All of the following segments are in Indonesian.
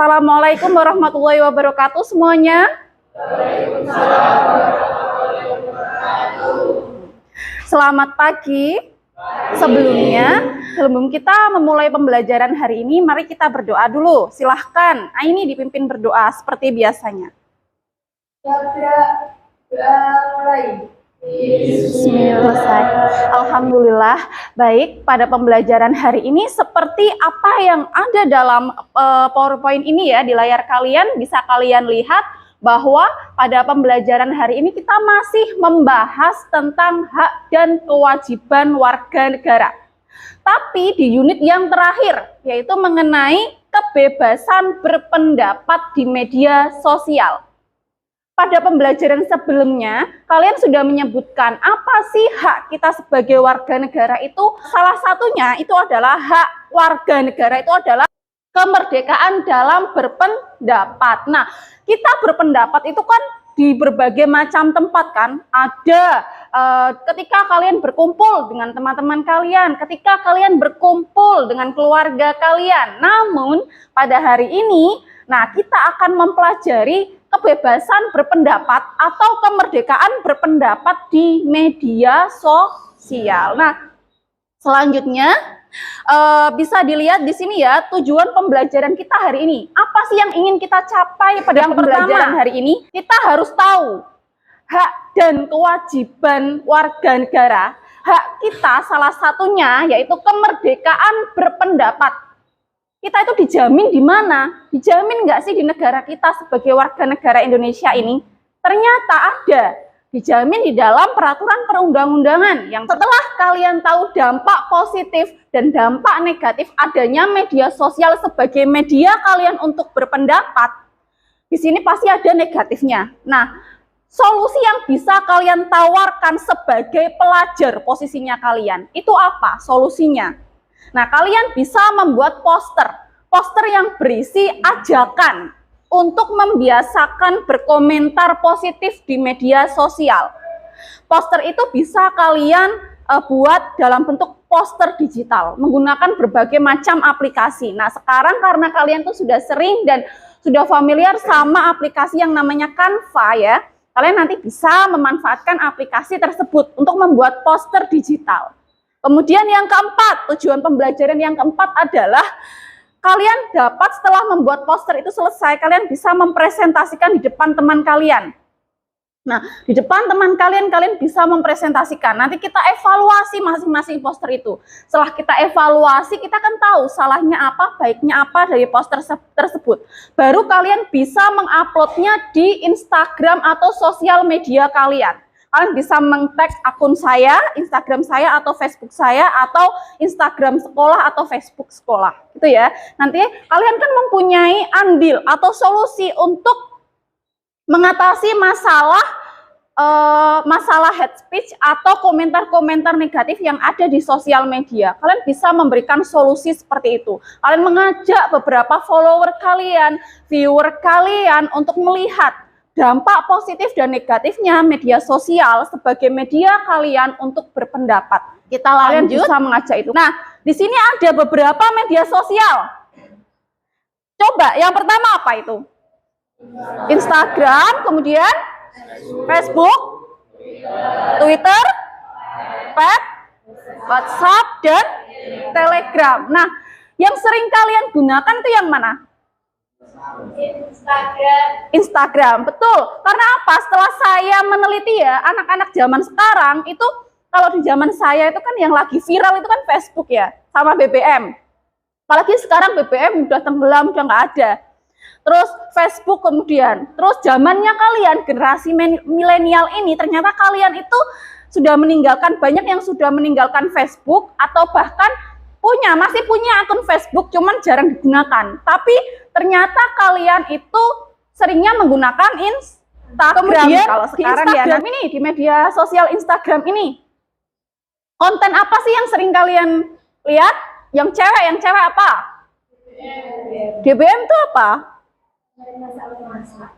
Assalamualaikum warahmatullahi wabarakatuh semuanya. Selamat pagi. Sebelum kita memulai pembelajaran hari ini, mari kita berdoa dulu. Silahkan, Aini dipimpin berdoa seperti biasanya. Bismillahirrahmanirrahim. Alhamdulillah. Baik, pada pembelajaran hari ini seperti apa yang ada dalam PowerPoint ini ya di layar kalian, bisa kalian lihat bahwa pada pembelajaran hari ini kita masih membahas tentang hak dan kewajiban warga negara. Tapi di unit yang terakhir, yaitu mengenai kebebasan berpendapat di media sosial. Pada pembelajaran sebelumnya, kalian sudah menyebutkan apa sih hak kita sebagai warga negara itu. Salah satunya itu adalah hak warga negara itu adalah kemerdekaan dalam berpendapat. Nah, kita berpendapat itu kan di berbagai macam tempat kan. Ada ketika kalian berkumpul dengan teman-teman kalian, ketika kalian berkumpul dengan keluarga kalian. Namun, pada hari ini, nah kita akan mempelajari kebebasan berpendapat atau kemerdekaan berpendapat di media sosial. Nah, selanjutnya bisa dilihat di sini ya tujuan pembelajaran kita hari ini. Apa sih yang ingin kita capai pada pembelajaran hari ini? Kita harus tahu hak dan kewajiban warga negara. Hak kita salah satunya yaitu kemerdekaan berpendapat. Kita itu dijamin di mana? Dijamin nggak sih di negara kita sebagai warga negara Indonesia ini? Ternyata ada. Dijamin di dalam peraturan perundang-undangan yang setelah kalian tahu dampak positif dan dampak negatif adanya media sosial sebagai media kalian untuk berpendapat, di sini pasti ada negatifnya. Nah, solusi yang bisa kalian tawarkan sebagai pelajar posisinya kalian, itu apa solusinya? Nah, kalian bisa membuat poster yang berisi ajakan untuk membiasakan berkomentar positif di media sosial. Poster itu bisa kalian buat dalam bentuk poster digital, menggunakan berbagai macam aplikasi. Nah, sekarang karena kalian tuh sudah sering dan sudah familiar sama aplikasi yang namanya Canva ya, kalian nanti bisa memanfaatkan aplikasi tersebut untuk membuat poster digital. Kemudian yang keempat, tujuan pembelajaran yang keempat adalah kalian dapat setelah membuat poster itu selesai, kalian bisa mempresentasikan di depan teman kalian. Nah, di depan teman kalian, kalian bisa mempresentasikan. Nanti kita evaluasi masing-masing poster itu. Setelah kita evaluasi, kita akan tahu salahnya apa, baiknya apa dari poster tersebut. Baru kalian bisa menguploadnya di Instagram atau sosial media kalian. Kalian bisa meng-tag akun saya, Instagram saya, atau Facebook saya, atau Instagram sekolah, atau Facebook sekolah, gitu ya. Nanti kalian kan mempunyai andil atau solusi untuk mengatasi masalah hate speech atau komentar-komentar negatif yang ada di sosial media. Kalian bisa memberikan solusi seperti itu. Kalian mengajak beberapa follower kalian, viewer kalian untuk melihat dampak positif dan negatifnya media sosial sebagai media kalian untuk berpendapat. Kita lanjut, bisa mengajak itu. Nah, di sini ada beberapa media sosial. Coba, yang pertama apa itu? Instagram, kemudian Facebook, Twitter, WhatsApp, dan Telegram. Nah, yang sering kalian gunakan itu yang mana? Instagram, betul. Karena apa? Setelah saya meneliti ya, anak-anak zaman sekarang itu, kalau di zaman saya itu kan yang lagi viral itu kan Facebook ya, sama BBM. Apalagi sekarang BBM udah tenggelam, udah nggak ada. Terus Facebook kemudian, terus zamannya kalian, generasi milenial ini, ternyata kalian itu sudah meninggalkan, banyak yang sudah meninggalkan Facebook, atau bahkan masih punya akun Facebook, cuman jarang digunakan. Tapi ternyata kalian itu seringnya menggunakan Instagram. Kemudian kalau sekarang di Instagram ya, ini di media sosial Instagram ini, konten apa sih yang sering kalian lihat? Yang cewek apa? DBM itu apa?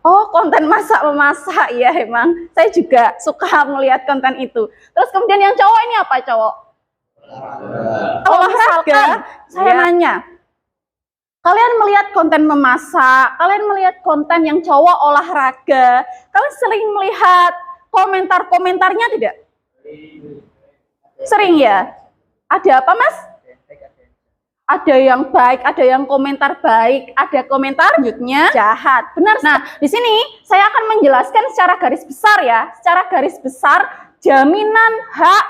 Oh, konten masak-memasak ya, emang. Saya juga suka melihat konten itu. Terus kemudian yang cowok ini apa, cowok? Olahraga. Saya nanya, Kalian melihat konten memasak, kalian melihat konten yang cowok olahraga, kalian sering melihat komentar-komentarnya tidak? Sering ya? Ada apa, Mas? Ada yang baik, ada yang komentar baik, ada komentar lanjutnya jahat. Benar. Nah, di sini saya akan menjelaskan secara garis besar ya. Secara garis besar, jaminan hak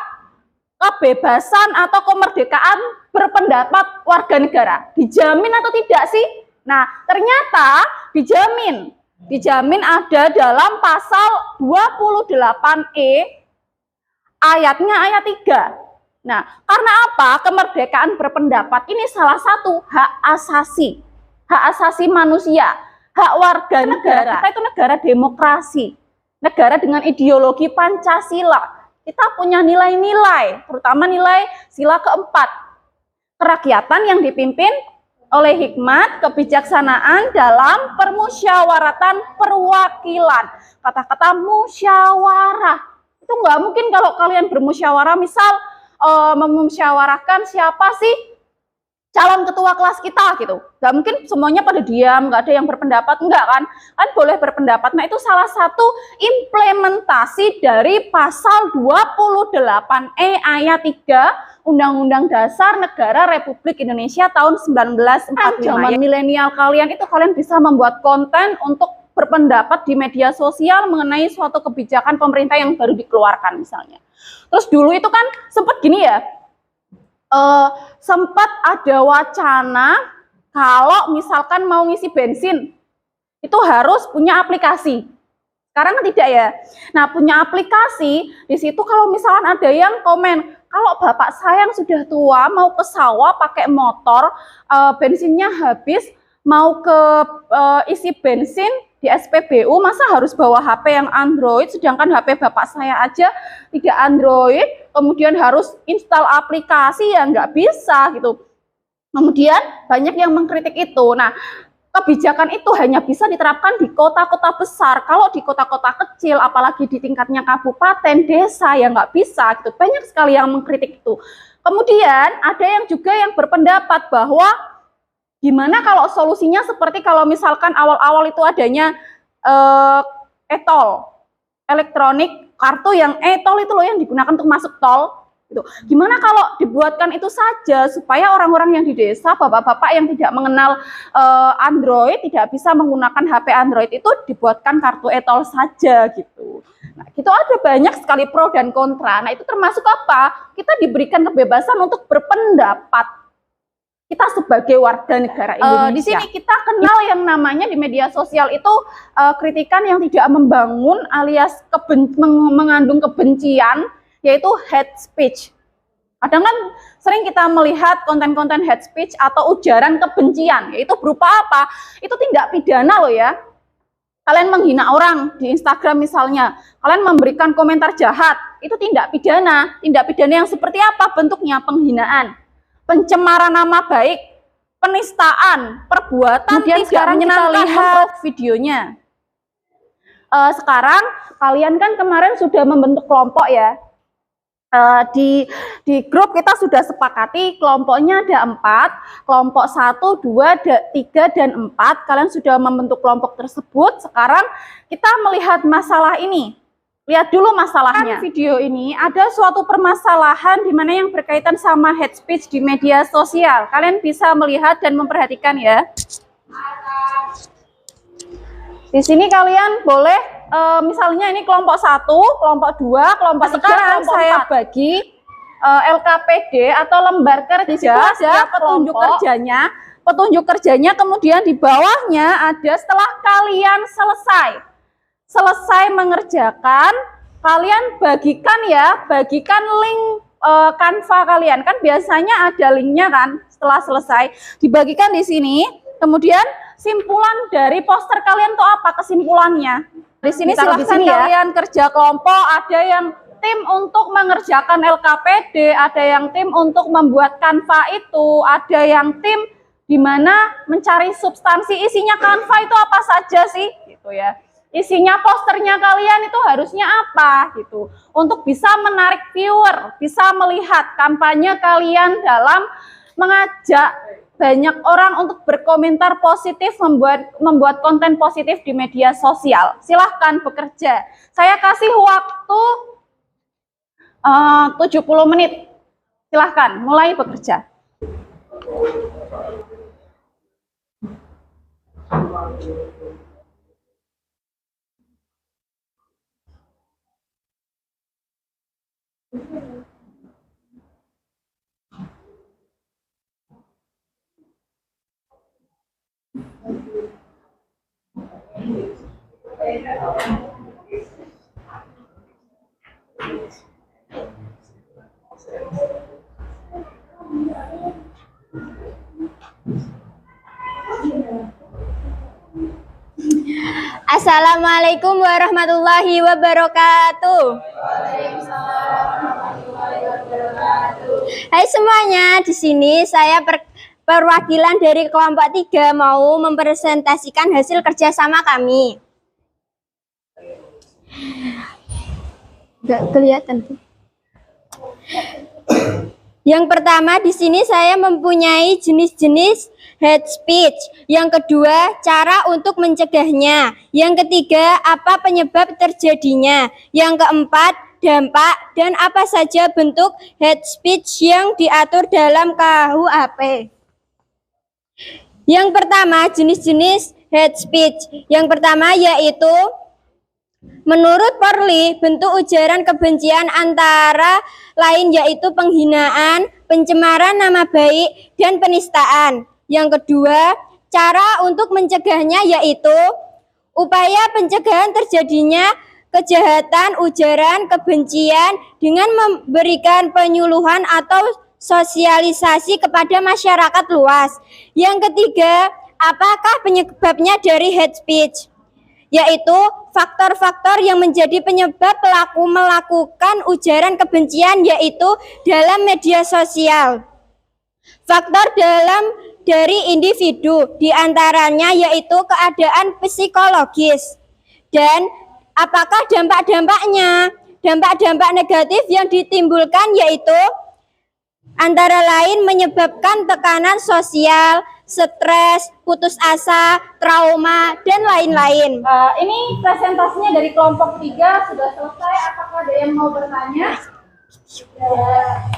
kebebasan atau kemerdekaan berpendapat warga negara. Dijamin atau tidak sih? Nah, ternyata dijamin. Dijamin ada dalam pasal 28E ayatnya ayat 3. Nah, karena apa? Kemerdekaan berpendapat ini salah satu hak asasi manusia, hak warga negara. Kita itu negara demokrasi, negara dengan ideologi Pancasila. Kita punya nilai-nilai, terutama nilai sila keempat, kerakyatan yang dipimpin oleh hikmat, kebijaksanaan dalam permusyawaratan perwakilan. Kata-kata musyawarah itu nggak mungkin kalau kalian bermusyawarah, misal memusyawarahkan siapa sih calon ketua kelas kita gitu. Nggak mungkin semuanya pada diam, nggak ada yang berpendapat, enggak kan? Kan boleh berpendapat. Nah, itu salah satu implementasi dari pasal 28E ayat 3 Undang-Undang Dasar Negara Republik Indonesia tahun 1945. Zaman milenial kalian itu kalian bisa membuat konten untuk berpendapat di media sosial mengenai suatu kebijakan pemerintah yang baru dikeluarkan misalnya. Terus dulu itu kan sempat gini ya, sempat ada wacana kalau misalkan mau ngisi bensin itu harus punya aplikasi. Sekarang kan tidak ya. Nah, punya aplikasi di situ kalau misalkan ada yang komen, kalau bapak saya yang sudah tua mau ke sawah pakai motor, bensinnya habis, mau ke isi bensin di SPBU, masa harus bawa HP yang Android, sedangkan HP bapak saya aja tidak Android, kemudian harus install aplikasi, ya nggak bisa gitu. Kemudian banyak yang mengkritik itu. Nah, kebijakan itu hanya bisa diterapkan di kota-kota besar. Kalau di kota-kota kecil, apalagi di tingkatnya kabupaten, desa, ya nggak bisa gitu. Banyak sekali yang mengkritik itu. Kemudian ada yang juga yang berpendapat bahwa gimana kalau solusinya seperti kalau misalkan awal-awal itu adanya e-tol, elektronik, kartu yang e-tol itu loh yang digunakan untuk masuk tol. Gitu. Gimana kalau dibuatkan itu saja supaya orang-orang yang di desa, bapak-bapak yang tidak mengenal Android, tidak bisa menggunakan HP Android itu dibuatkan kartu e-tol saja gitu. Nah, itu ada banyak sekali pro dan kontra. Nah, itu termasuk apa? Kita diberikan kebebasan untuk berpendapat. Kita sebagai warga negara Indonesia. Di sini kita kenal yang namanya di media sosial itu kritikan yang tidak membangun alias mengandung kebencian, yaitu hate speech. Kadang kan sering kita melihat konten-konten hate speech atau ujaran kebencian, yaitu berupa apa? Itu tindak pidana loh ya. Kalian menghina orang di Instagram misalnya, kalian memberikan komentar jahat, itu tindak pidana. Tindak pidana yang seperti apa bentuknya? Penghinaan, pencemaran nama baik, penistaan, perbuatan tidak menyenangkan. Lihat videonya. Sekarang kalian kan kemarin sudah membentuk kelompok ya. Di grup kita sudah sepakati kelompoknya ada 4, kelompok 1, 2, 3, dan 4. Kalian sudah membentuk kelompok tersebut. Sekarang kita melihat masalah ini. Lihat dulu masalahnya. Video ini ada suatu permasalahan di mana yang berkaitan sama hate speech di media sosial. Kalian bisa melihat dan memperhatikan ya. Di sini kalian boleh misalnya ini kelompok 1, kelompok 2, kelompok 3, kelompok 4. Saya bagi LKPD atau lembar kerja, ada petunjuk kerjanya. Petunjuk kerjanya kemudian di bawahnya ada setelah kalian selesai mengerjakan, kalian bagikan ya, bagikan link Canva kalian. Kan biasanya ada linknya kan setelah selesai. Dibagikan di sini, kemudian simpulan dari poster kalian tuh apa kesimpulannya? Di sini silahkan kalian kerja kelompok, ada yang tim untuk mengerjakan LKPD, ada yang tim untuk membuat Canva itu, ada yang tim di mana mencari substansi isinya Canva itu apa saja sih gitu ya. Isinya posternya kalian itu harusnya apa gitu, untuk bisa menarik viewer, bisa melihat kampanye kalian dalam mengajak banyak orang untuk berkomentar positif, membuat konten positif di media sosial. Silahkan bekerja. Saya kasih waktu 70 menit. Silahkan mulai bekerja. Assalamualaikum warahmatullahi wabarakatuh. Hai semuanya, di sini saya perwakilan dari kelompok 3 mau mempresentasikan hasil kerjasama kami. Nggak kelihatan tuh. Yang pertama, di sini saya mempunyai jenis-jenis hate speech. Yang kedua, cara untuk mencegahnya. Yang ketiga, apa penyebab terjadinya. Yang keempat, dampak dan apa saja bentuk hate speech yang diatur dalam KUHP. Yang pertama, jenis-jenis hate speech. Yang pertama yaitu, menurut Polri, bentuk ujaran kebencian antara lain yaitu penghinaan, pencemaran nama baik, dan penistaan. Yang kedua, cara untuk mencegahnya yaitu upaya pencegahan terjadinya kejahatan ujaran kebencian dengan memberikan penyuluhan atau sosialisasi kepada masyarakat luas. Yang ketiga, apakah penyebabnya dari hate speech? Yaitu faktor-faktor yang menjadi penyebab pelaku melakukan ujaran kebencian yaitu dalam media sosial. Faktor dari individu diantaranya yaitu keadaan psikologis. Dan apakah dampak-dampaknya? Dampak-dampak negatif yang ditimbulkan yaitu antara lain menyebabkan tekanan sosial, stres, putus asa, trauma, dan lain-lain. Ini presentasinya dari kelompok 3 sudah selesai. Apakah ada yang mau bertanya?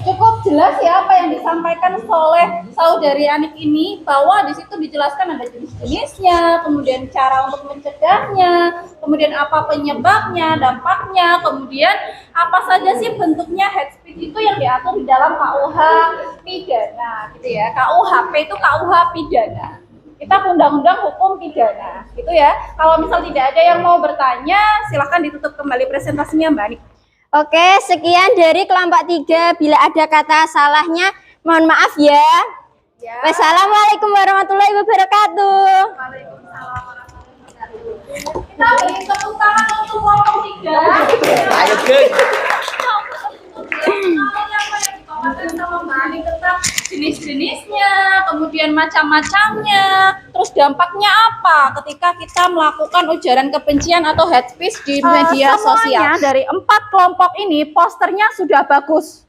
Cukup jelas ya apa yang disampaikan oleh saudari Anik ini, bahwa di situ dijelaskan ada jenis-jenisnya, kemudian cara untuk mencegahnya, kemudian apa penyebabnya, dampaknya, kemudian apa saja sih bentuknya hate speech itu yang diatur di dalam KUH pidana gitu ya. KUHP itu KUH pidana. Kita undang-undang hukum pidana gitu ya. Kalau misal tidak ada yang mau bertanya, silahkan ditutup kembali presentasinya Mbak Anik. Oke, sekian dari kelompok 3. Bila ada kata salahnya, mohon maaf ya. Wassalamualaikum warahmatullahi wabarakatuh. Waalaikumsalam warahmatullahi wabarakatuh. Kita beri tepuk tangan untuk kelompok 3. Ayo guys. Sama Mbak Anik tentang jenis-jenisnya, kemudian macam-macamnya, terus dampaknya apa ketika kita melakukan ujaran kebencian atau hate speech di media sosial. Dari 4 kelompok ini posternya sudah bagus,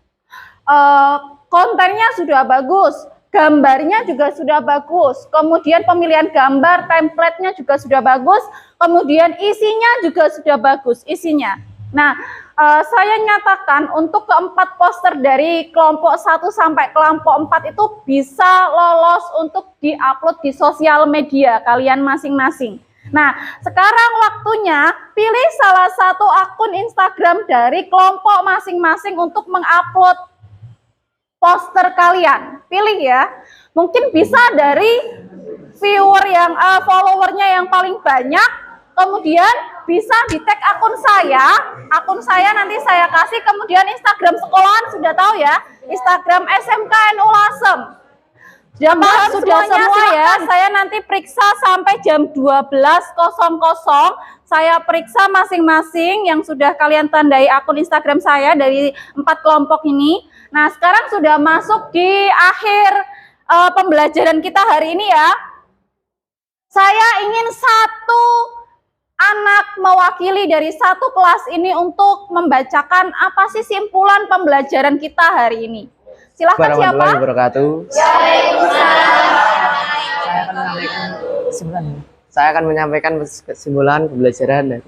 kontennya sudah bagus, gambarnya juga sudah bagus, kemudian pemilihan gambar, template-nya juga sudah bagus, kemudian isinya juga sudah bagus isinya. Nah, saya nyatakan untuk keempat poster dari kelompok 1 sampai kelompok 4 itu bisa lolos untuk diupload di sosial media kalian masing-masing. Nah, sekarang waktunya pilih salah satu akun Instagram dari kelompok masing-masing untuk mengupload poster kalian. Pilih ya. Mungkin bisa dari viewer yang followernya yang paling banyak, kemudian bisa di tag akun saya nanti saya kasih, kemudian Instagram sekolahan sudah tahu ya, Instagram SMKNU Lasem. Sudah semua ya, saya nanti periksa sampai jam 12.00, saya periksa masing-masing yang sudah kalian tandai akun Instagram saya dari 4 kelompok ini. Nah, sekarang sudah masuk di akhir pembelajaran kita hari ini ya. Saya ingin satu anak mewakili dari satu kelas ini untuk membacakan apa sih simpulan pembelajaran kita hari ini. Silahkan siapa? Warahmatullahi wabarakatuh. Waalaikumsalam. Saya akan menyampaikan kesimpulan pembelajaran dari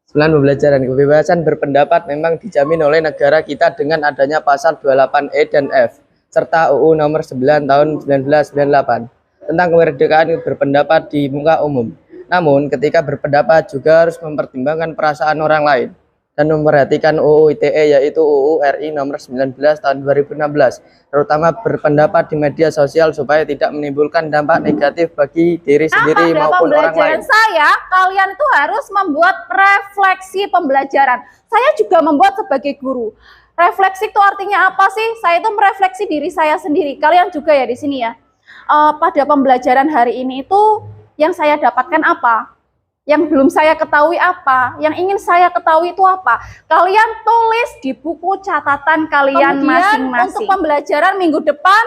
kesimpulan pembelajaran. Kebebasan berpendapat memang dijamin oleh negara kita dengan adanya pasal 28E dan F serta UU nomor 9 tahun 1998 tentang kemerdekaan berpendapat di muka umum. Namun ketika berpendapat juga harus mempertimbangkan perasaan orang lain dan memperhatikan UU ITE yaitu UU RI nomor 19 tahun 2016, terutama berpendapat di media sosial supaya tidak menimbulkan dampak negatif bagi diri sendiri maupun orang lain. Saya, kalian itu harus membuat refleksi pembelajaran. Saya juga membuat sebagai guru. Refleksi itu artinya apa sih? Saya itu merefleksi diri saya sendiri. Kalian juga ya di sini ya. Pada pembelajaran hari ini itu yang saya dapatkan apa? Yang belum saya ketahui apa, yang ingin saya ketahui itu apa. Kalian tulis di buku catatan kalian masing-masing. Untuk pembelajaran minggu depan,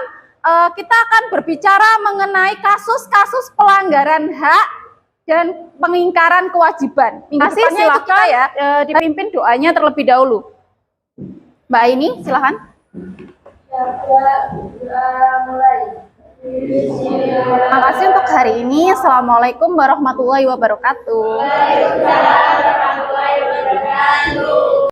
kita akan berbicara mengenai kasus-kasus pelanggaran hak dan pengingkaran kewajiban. Minggu depannya silakan ya, dipimpin doanya terlebih dahulu. Mbak Aini, silahkan. Terima kasih untuk hari ini. Assalamualaikum warahmatullahi wabarakatuh.